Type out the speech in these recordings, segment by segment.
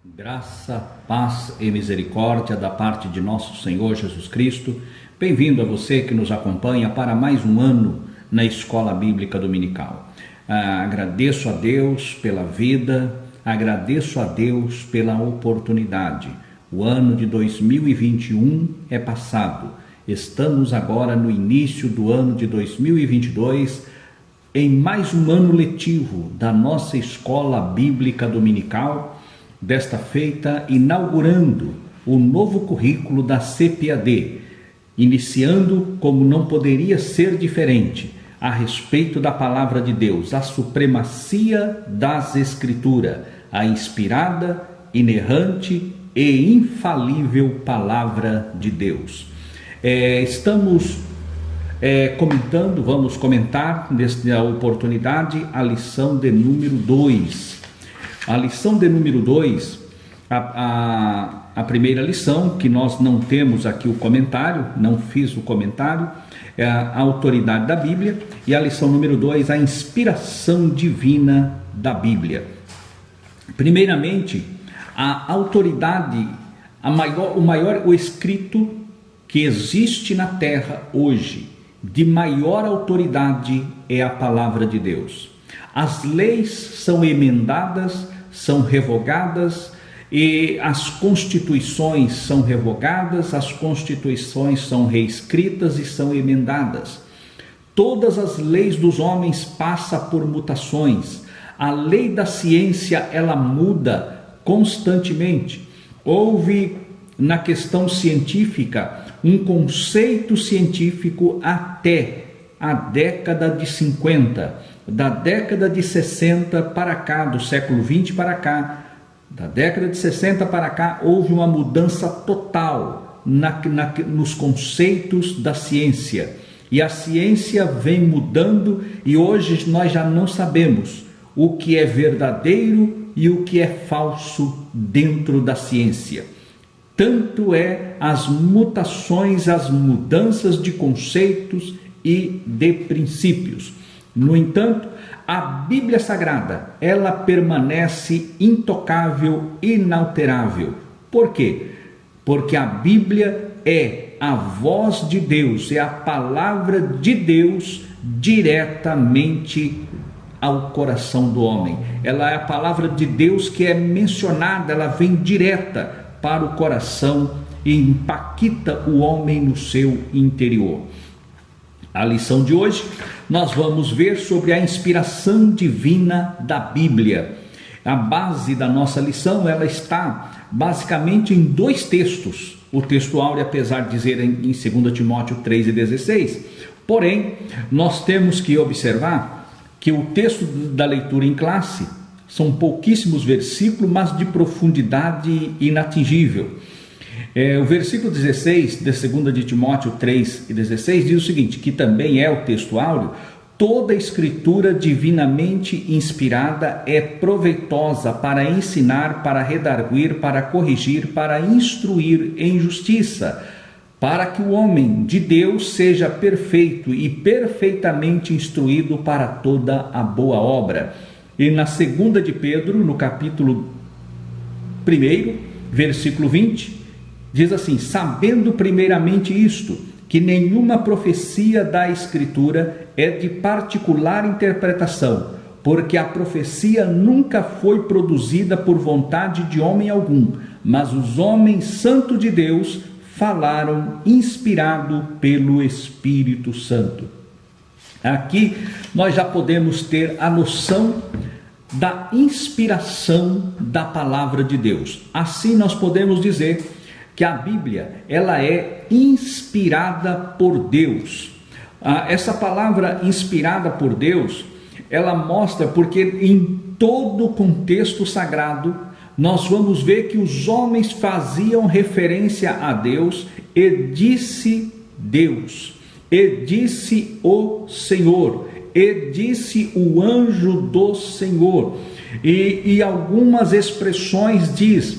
Graça, paz e misericórdia da parte de nosso Senhor Jesus Cristo. Bem-vindo a você que nos acompanha para mais um ano na Escola Bíblica Dominical. Agradeço a Deus pela vida, agradeço a Deus pela oportunidade. O ano de 2021 é passado. Estamos agora no início do ano de 2022, em mais um ano letivo da nossa Escola Bíblica Dominical. Desta feita, inaugurando o novo currículo da CPAD, iniciando, como não poderia ser diferente, a respeito da Palavra de Deus, a supremacia das Escrituras, a inspirada, inerrante e infalível Palavra de Deus. Vamos comentar nesta oportunidade a lição de número 2. A lição de número 2, a primeira lição, que nós não temos aqui o comentário, não fiz o comentário, é a autoridade da Bíblia, e a lição número 2, a inspiração divina da Bíblia. Primeiramente, a autoridade, o escrito que existe na terra hoje, de maior autoridade, é a palavra de Deus. As leis são emendadas, são revogadas, e as constituições são revogadas, as constituições são reescritas e são emendadas. Todas as leis dos homens passam por mutações. A lei da ciência, ela muda constantemente. Houve na questão científica um conceito científico até a década de 50, da década de 60 para cá, do século 20 para cá, da década de 60 para cá, houve uma mudança total nos conceitos da ciência, e a ciência vem mudando, e hoje nós já não sabemos o que é verdadeiro e o que é falso dentro da ciência. Tanto é as mutações, as mudanças de conceitos e de princípios. No entanto, a Bíblia Sagrada, ela permanece intocável, inalterável. Por quê? Porque a Bíblia é a voz de Deus, é a palavra de Deus diretamente ao coração do homem. Ela é a palavra de Deus que é mencionada, ela vem direta para o coração e impacta o homem no seu interior. A lição de hoje, nós vamos ver sobre a inspiração divina da Bíblia. A base da nossa lição, ela está basicamente em dois textos. O texto áureo, apesar de dizer em 2 Timóteo 3:16, porém, nós temos que observar que o texto da leitura em classe são pouquíssimos versículos, mas de profundidade inatingível. O versículo 16 de 2 de Timóteo 3:16 diz o seguinte, que também é o texto áureo: toda escritura divinamente inspirada é proveitosa para ensinar, para redarguir, para corrigir, para instruir em justiça, para que o homem de Deus seja perfeito e perfeitamente instruído para toda a boa obra. E na 2 de Pedro, no capítulo 1, versículo 20, diz assim: sabendo primeiramente isto, que nenhuma profecia da Escritura é de particular interpretação, porque a profecia nunca foi produzida por vontade de homem algum, mas os homens santos de Deus falaram inspirado pelo Espírito Santo. Aqui nós já podemos ter a noção da inspiração da palavra de Deus. Assim nós podemos dizer que a Bíblia, ela é inspirada por Deus. Essa palavra inspirada por Deus, ela mostra, porque em todo o contexto sagrado, nós vamos ver que os homens faziam referência a Deus, e disse Deus, e disse o Senhor, e disse o anjo do Senhor, e algumas expressões diz,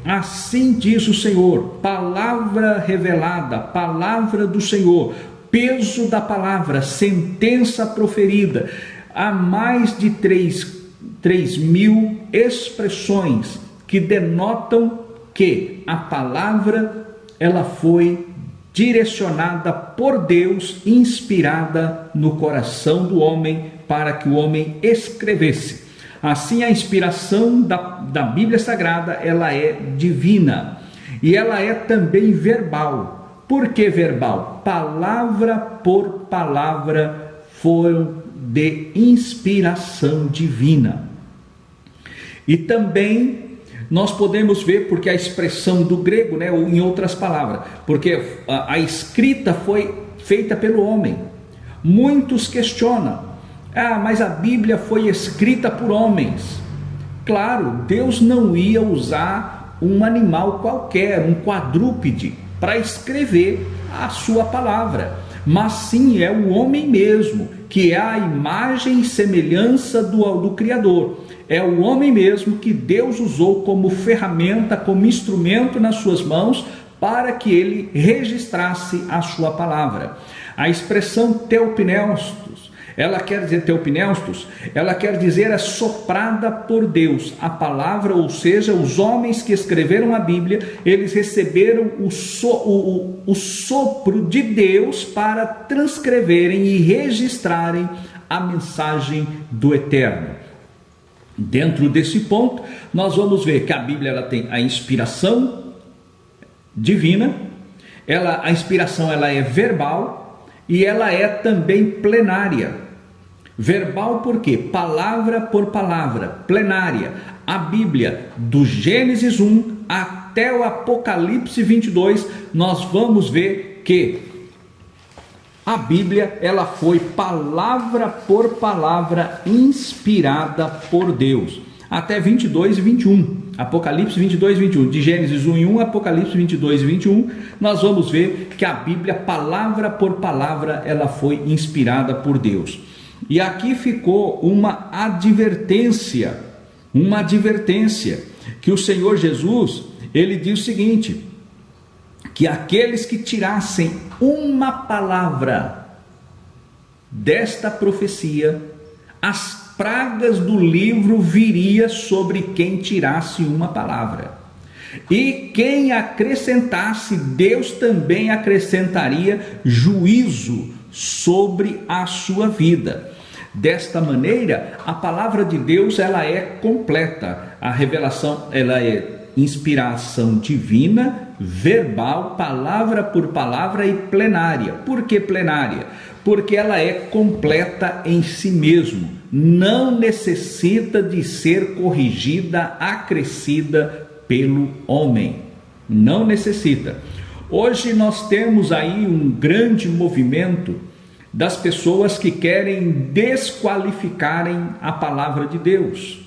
assim diz o Senhor, palavra revelada, palavra do Senhor, peso da palavra, sentença proferida. Há mais de 3.000 expressões que denotam que a palavra ela foi direcionada por Deus, inspirada no coração do homem, para que o homem escrevesse. Assim, a inspiração da Bíblia Sagrada, ela é divina, e ela é também verbal. Por que verbal? Palavra por palavra foram de inspiração divina. E também nós podemos ver, porque a expressão do grego, né, ou em outras palavras, porque a escrita foi feita pelo homem. Muitos questionam: mas a Bíblia foi escrita por homens. Claro, Deus não ia usar um animal qualquer, um quadrúpede, para escrever a sua palavra, mas sim é o homem mesmo, que é a imagem e semelhança do Criador. É o homem mesmo que Deus usou como ferramenta, como instrumento nas suas mãos, para que ele registrasse a sua palavra. A expressão teopneustos, ela quer dizer soprada por Deus. A palavra, ou seja, os homens que escreveram a Bíblia, eles receberam o sopro de Deus para transcreverem e registrarem a mensagem do Eterno. Dentro desse ponto, nós vamos ver que a Bíblia ela tem a inspiração divina, a inspiração ela é verbal e ela é também plenária. Verbal por quê? Palavra por palavra, plenária. A Bíblia, do Gênesis 1 até o Apocalipse 22, nós vamos ver que a Bíblia ela foi palavra por palavra inspirada por Deus. Até 22 e 21, Apocalipse 22 e 21, de Gênesis 1 e 1, Apocalipse 22 e 21, nós vamos ver que a Bíblia, palavra por palavra, ela foi inspirada por Deus. E aqui ficou uma advertência, que o Senhor Jesus, ele diz o seguinte, que aqueles que tirassem uma palavra desta profecia, as pragas do livro viria sobre quem tirasse uma palavra. E quem acrescentasse, Deus também acrescentaria juízo sobre a sua vida. Desta maneira, a palavra de Deus ela é completa. A revelação ela é inspiração divina, verbal, palavra por palavra e plenária. Por que plenária? Porque ela é completa em si mesmo. Não necessita de ser corrigida, acrescida pelo homem. Não necessita. Hoje nós temos aí um grande movimento das pessoas que querem desqualificarem a palavra de Deus.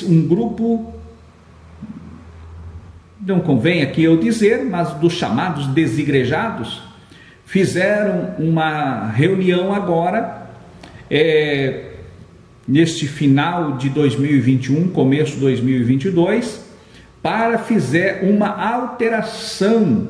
Um grupo, não convém aqui eu dizer, mas dos chamados desigrejados, fizeram uma reunião agora, neste final de 2021, começo de 2022, para fazer uma alteração,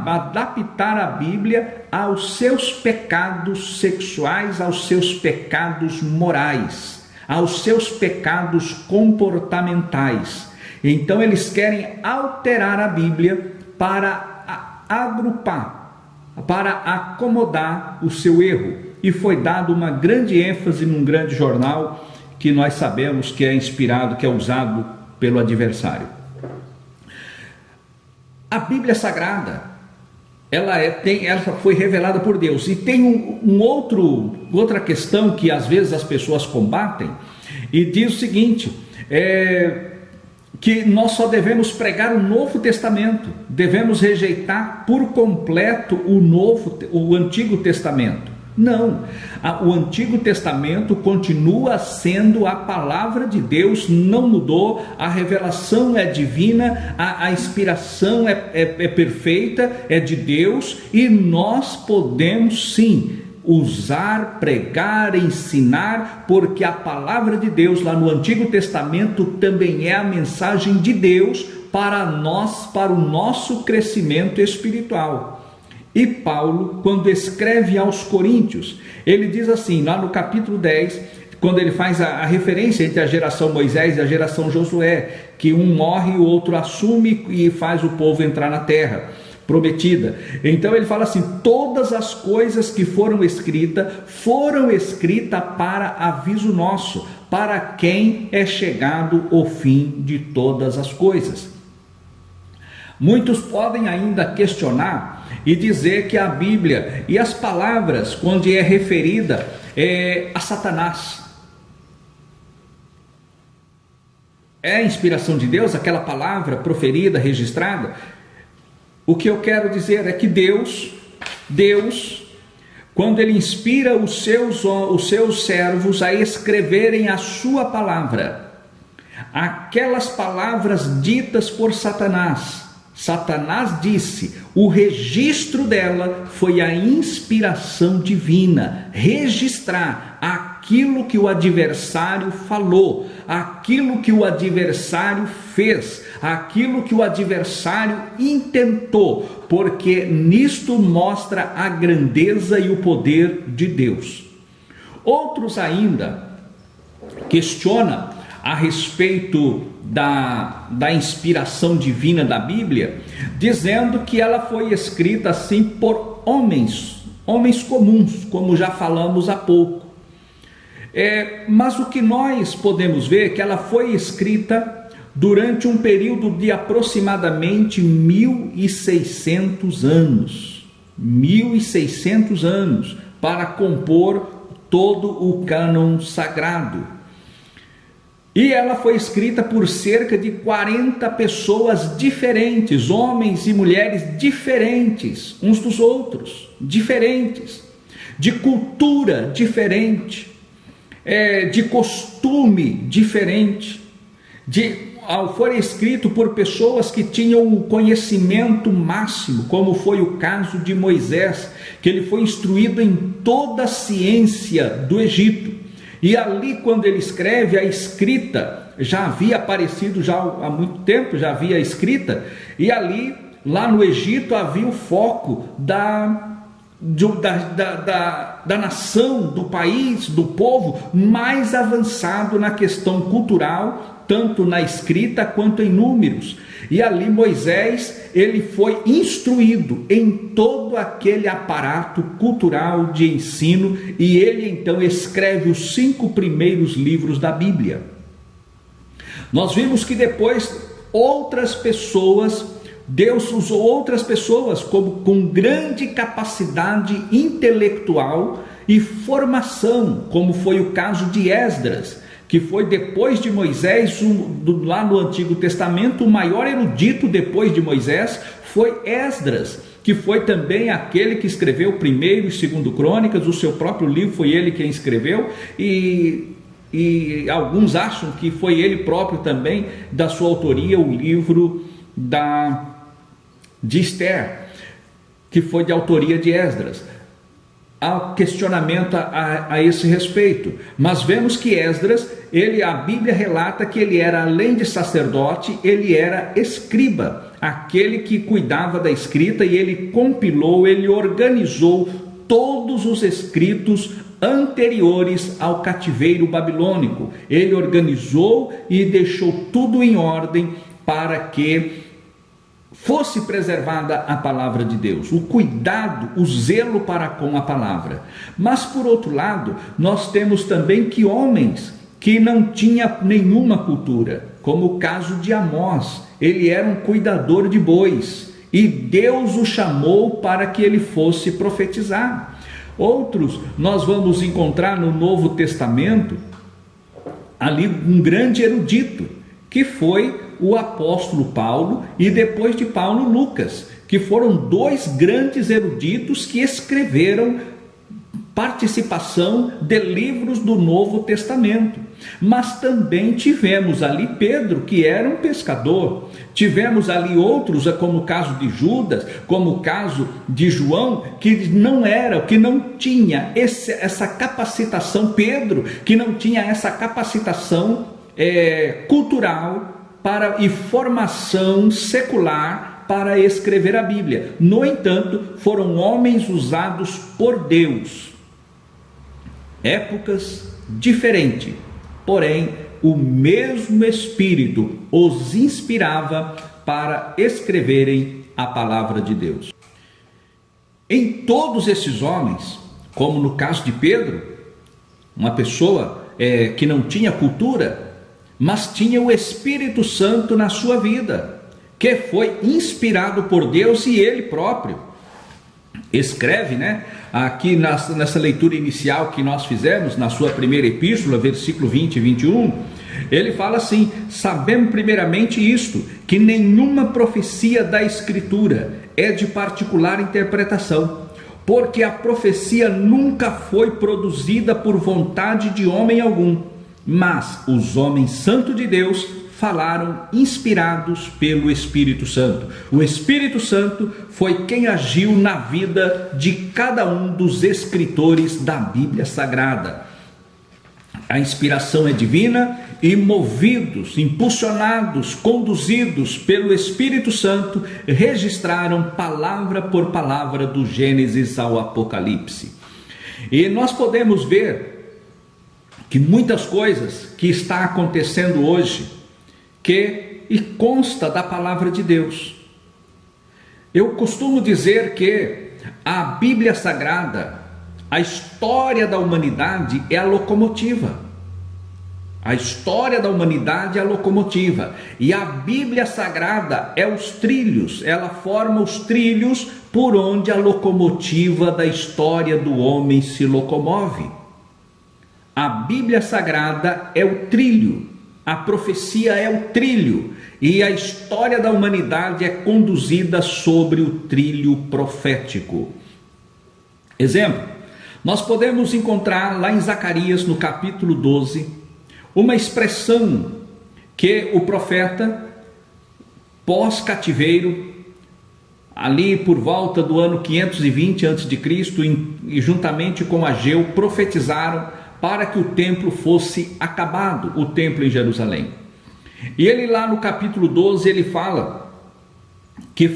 adaptar a Bíblia aos seus pecados sexuais, aos seus pecados morais, aos seus pecados comportamentais. Então eles querem alterar a Bíblia para agrupar, para acomodar o seu erro. E foi dado uma grande ênfase num grande jornal que nós sabemos que é inspirado, que é usado pelo adversário. A Bíblia Sagrada, ela foi revelada por Deus. E tem outra questão que às vezes as pessoas combatem, e diz o seguinte, que nós só devemos pregar o Novo Testamento, devemos rejeitar por completo o Antigo Testamento. Não, o Antigo Testamento continua sendo a palavra de Deus, não mudou, a revelação é divina, a inspiração é perfeita, é de Deus, e nós podemos sim usar, pregar, ensinar, porque a palavra de Deus lá no Antigo Testamento também é a mensagem de Deus para nós, para o nosso crescimento espiritual. E Paulo, quando escreve aos Coríntios, ele diz assim, lá no capítulo 10, quando ele faz a referência entre a geração Moisés e a geração Josué, que um morre e o outro assume e faz o povo entrar na terra prometida. Então ele fala assim: todas as coisas que foram escritas para aviso nosso, para quem é chegado o fim de todas as coisas. Muitos podem ainda questionar e dizer que a Bíblia e as palavras, quando é referida a Satanás, é inspiração de Deus, aquela palavra proferida, registrada? O que eu quero dizer é que Deus, quando Ele inspira os seus servos a escreverem a sua palavra, aquelas palavras ditas por Satanás disse, o registro dela foi a inspiração divina, registrar aquilo que o adversário falou, aquilo que o adversário fez, aquilo que o adversário intentou, porque nisto mostra a grandeza e o poder de Deus. Outros ainda questionam a respeito da inspiração divina da Bíblia, dizendo que ela foi escrita assim por homens comuns, como já falamos há pouco. Mas o que nós podemos ver é que ela foi escrita durante um período de aproximadamente 1.600 anos. 1.600 anos para compor todo o cânon sagrado. E ela foi escrita por cerca de 40 pessoas diferentes, homens e mulheres diferentes, uns dos outros, diferentes, de cultura diferente, de costume diferente, foi escrito por pessoas que tinham o conhecimento máximo, como foi o caso de Moisés, que ele foi instruído em toda a ciência do Egito. E ali, quando ele escreve, a escrita já havia aparecido há muito tempo, já havia escrita, e ali, lá no Egito, havia o foco da nação, do país, do povo mais avançado na questão cultural, tanto na escrita quanto em números. E ali Moisés, ele foi instruído em todo aquele aparato cultural de ensino, e ele então escreve os 5 primeiros livros da Bíblia. Nós vimos que depois Deus usou outras pessoas com grande capacidade intelectual e formação, como foi o caso de Esdras, que foi depois de Moisés, lá no Antigo Testamento, o maior erudito depois de Moisés foi Esdras, que foi também aquele que escreveu o 1º e 2º Crônicas, o seu próprio livro foi ele quem escreveu, e alguns acham que foi ele próprio também, da sua autoria, o livro de Esther, que foi de autoria de Esdras. Há questionamento a esse respeito, mas vemos que Esdras, a Bíblia relata que ele era, além de sacerdote, ele era escriba, aquele que cuidava da escrita, e ele compilou, ele organizou todos os escritos anteriores ao cativeiro babilônico. Ele organizou e deixou tudo em ordem para que fosse preservada a palavra de Deus, o cuidado, o zelo para com a palavra. Mas por outro lado, nós temos também que homens que não tinham nenhuma cultura, como o caso de Amós, ele era um cuidador de bois, e Deus o chamou para que ele fosse profetizar. Outros, nós vamos encontrar no Novo Testamento, ali um grande erudito, que foi o apóstolo Paulo, e depois de Paulo, Lucas, que foram 2 grandes eruditos que escreveram participação de livros do Novo Testamento. Mas também tivemos ali Pedro, que era um pescador, tivemos ali outros, como o caso de Judas, como o caso de João, que não tinha essa capacitação, Pedro, que não tinha essa capacitação cultural e formação secular para escrever a Bíblia. No entanto, foram homens usados por Deus. épocas diferentes, porém o mesmo Espírito os inspirava para escreverem a palavra de Deus. Em todos esses homens, como no caso de Pedro, uma pessoa que não tinha cultura, mas tinha o Espírito Santo na sua vida, que foi inspirado por Deus, e ele próprio escreve, aqui nessa leitura inicial que nós fizemos, na sua primeira epístola, versículo 20 e 21, ele fala assim: sabemos primeiramente isto, que nenhuma profecia da Escritura é de particular interpretação, porque a profecia nunca foi produzida por vontade de homem algum, mas os homens santos de Deus falaram inspirados pelo Espírito Santo. O Espírito Santo foi quem agiu na vida de cada um dos escritores da Bíblia Sagrada. A inspiração é divina e movidos, impulsionados, conduzidos pelo Espírito Santo, registraram palavra por palavra do Gênesis ao Apocalipse. E nós podemos ver que muitas coisas que está acontecendo hoje, e consta da palavra de Deus. Eu costumo dizer que a Bíblia Sagrada, a história da humanidade é a locomotiva. A história da humanidade é a locomotiva. E a Bíblia Sagrada é os trilhos. Ela forma os trilhos por onde a locomotiva da história do homem se locomove. A Bíblia Sagrada é o trilho. A profecia é o trilho, e a história da humanidade é conduzida sobre o trilho profético. Exemplo, nós podemos encontrar lá em Zacarias, no capítulo 12, uma expressão que o profeta, pós-cativeiro, ali por volta do ano 520 a.C., e juntamente com Ageu, profetizaram para que o templo fosse acabado, o templo em Jerusalém. E ele lá no capítulo 12, ele fala que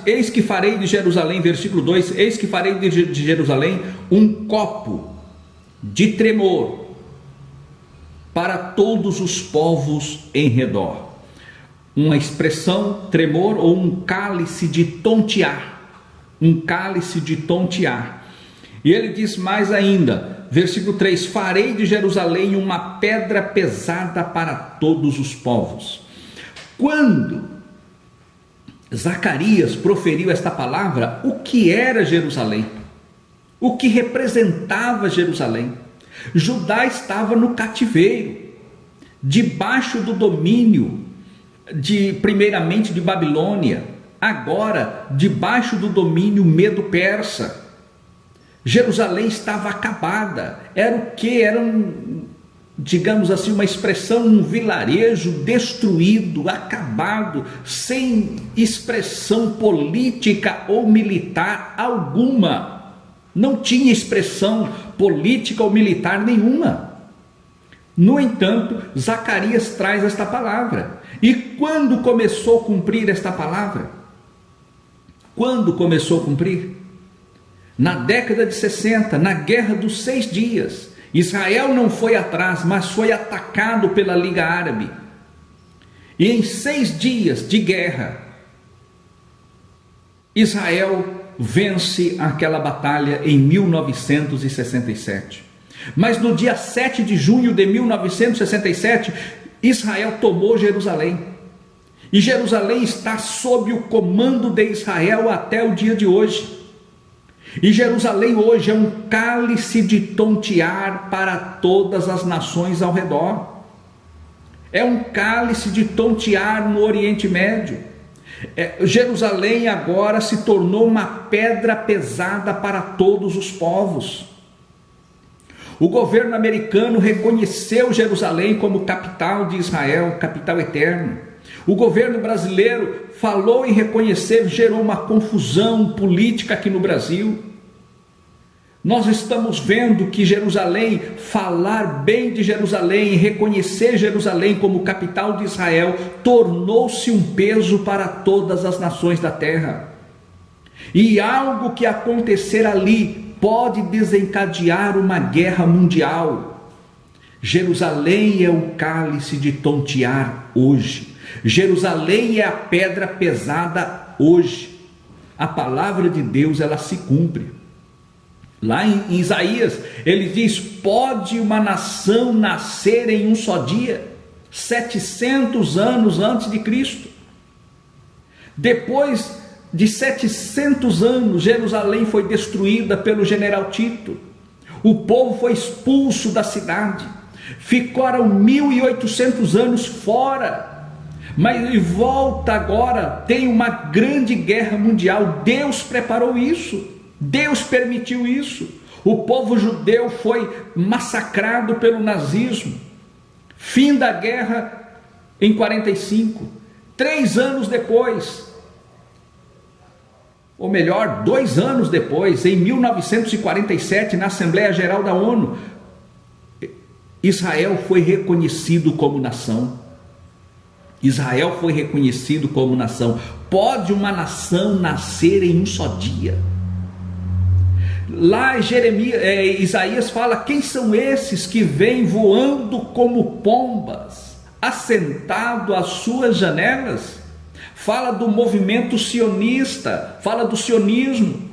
eis que farei de Jerusalém, versículo 2, eis que farei de Jerusalém um copo de tremor para todos os povos em redor. Uma expressão, tremor, ou um cálice de tontear, um cálice de tontear. E ele diz mais ainda, versículo 3, farei de Jerusalém uma pedra pesada para todos os povos. Quando Zacarias proferiu esta palavra, o que era Jerusalém? O que representava Jerusalém? Judá estava no cativeiro, debaixo do domínio primeiramente de Babilônia, agora debaixo do domínio medo-persa. Jerusalém estava acabada. Era o que? Era digamos assim, uma expressão, um vilarejo destruído, acabado, sem expressão política ou militar alguma. Não tinha expressão política ou militar nenhuma. No entanto, Zacarias traz esta palavra. E quando começou a cumprir esta palavra? Quando começou a cumprir? Na década de 60, na Guerra dos 6 Dias, Israel não foi atrás, mas foi atacado pela Liga Árabe. E em 6 dias de guerra, Israel vence aquela batalha em 1967. Mas no dia 7 de junho de 1967, Israel tomou Jerusalém. E Jerusalém está sob o comando de Israel até o dia de hoje. E Jerusalém hoje é um cálice de tontear para todas as nações ao redor. É um cálice de tontear no Oriente Médio. Jerusalém agora se tornou uma pedra pesada para todos os povos. O governo americano reconheceu Jerusalém como capital de Israel, capital eterno. O governo brasileiro falou em reconhecer, gerou uma confusão política aqui no Brasil. Nós estamos vendo que Jerusalém, falar bem de Jerusalém, reconhecer Jerusalém como capital de Israel, tornou-se um peso para todas as nações da terra. E algo que acontecer ali pode desencadear uma guerra mundial. Jerusalém é o cálice de tontear hoje. Jerusalém é a pedra pesada hoje. A palavra de Deus, ela se cumpre. Lá em Isaías, ele diz: pode uma nação nascer em um só dia? 700 anos antes de Cristo. Depois de 700 anos, Jerusalém foi destruída pelo general Tito. O povo foi expulso da cidade. Ficaram 1800 anos fora. Mas volta agora, tem uma grande guerra mundial. Deus preparou isso. Deus permitiu isso. O povo judeu foi massacrado pelo nazismo. Fim da guerra em 45. 3 anos depois, ou melhor, 2 anos depois, em 1947, na Assembleia Geral da ONU, Israel foi reconhecido como nação. Israel foi reconhecido como nação. Pode uma nação nascer em um só dia? Lá Isaías fala: quem são esses que vêm voando como pombas, assentado às suas janelas? Fala do movimento sionista, fala do sionismo,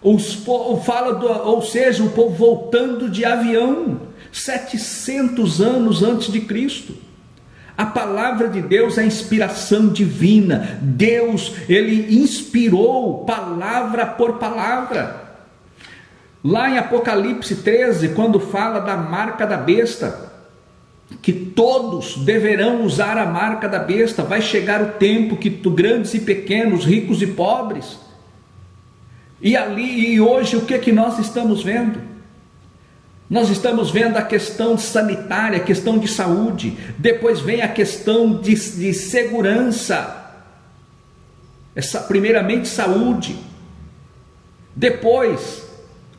ou seja, o povo voltando de avião, 700 anos antes de Cristo. A palavra de Deus é inspiração divina. Deus, ele inspirou palavra por palavra. Lá em Apocalipse 13, quando fala da marca da besta, que todos deverão usar a marca da besta, vai chegar o tempo que grandes e pequenos, ricos e pobres, e hoje o que nós estamos vendo? Nós estamos vendo a questão sanitária, a questão de saúde, depois vem a questão de segurança, primeiramente saúde, depois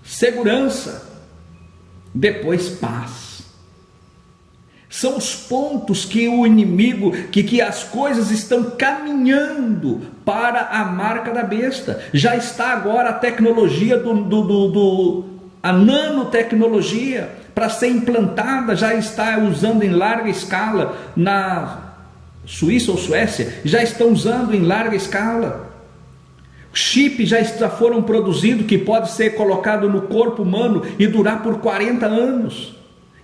segurança, depois paz. São os pontos que o inimigo, que as coisas estão caminhando para a marca da besta. Já está agora a tecnologia a nanotecnologia para ser implantada, já está usando em larga escala. Na Suíça ou Suécia já estão usando em larga escala. Chips já foram produzidos que pode ser colocado no corpo humano e durar por 40 anos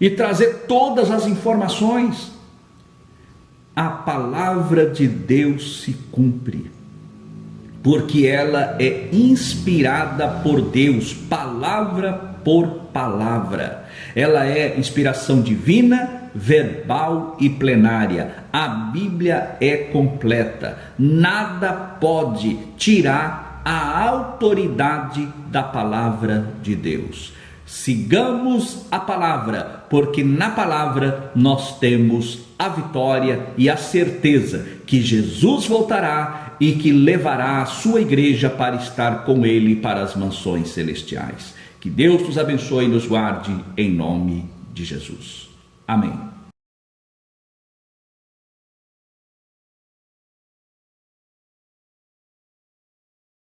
e trazer todas as informações. A palavra de Deus se cumpre, porque ela é inspirada por Deus, palavra por palavra. Ela é inspiração divina, verbal e plenária. A Bíblia é completa. Nada pode tirar a autoridade da palavra de Deus. Sigamos a palavra, porque na palavra nós temos a vitória e a certeza que Jesus voltará e que levará a sua igreja para estar com ele para as mansões celestiais. Que Deus nos abençoe e nos guarde em nome de Jesus. Amém.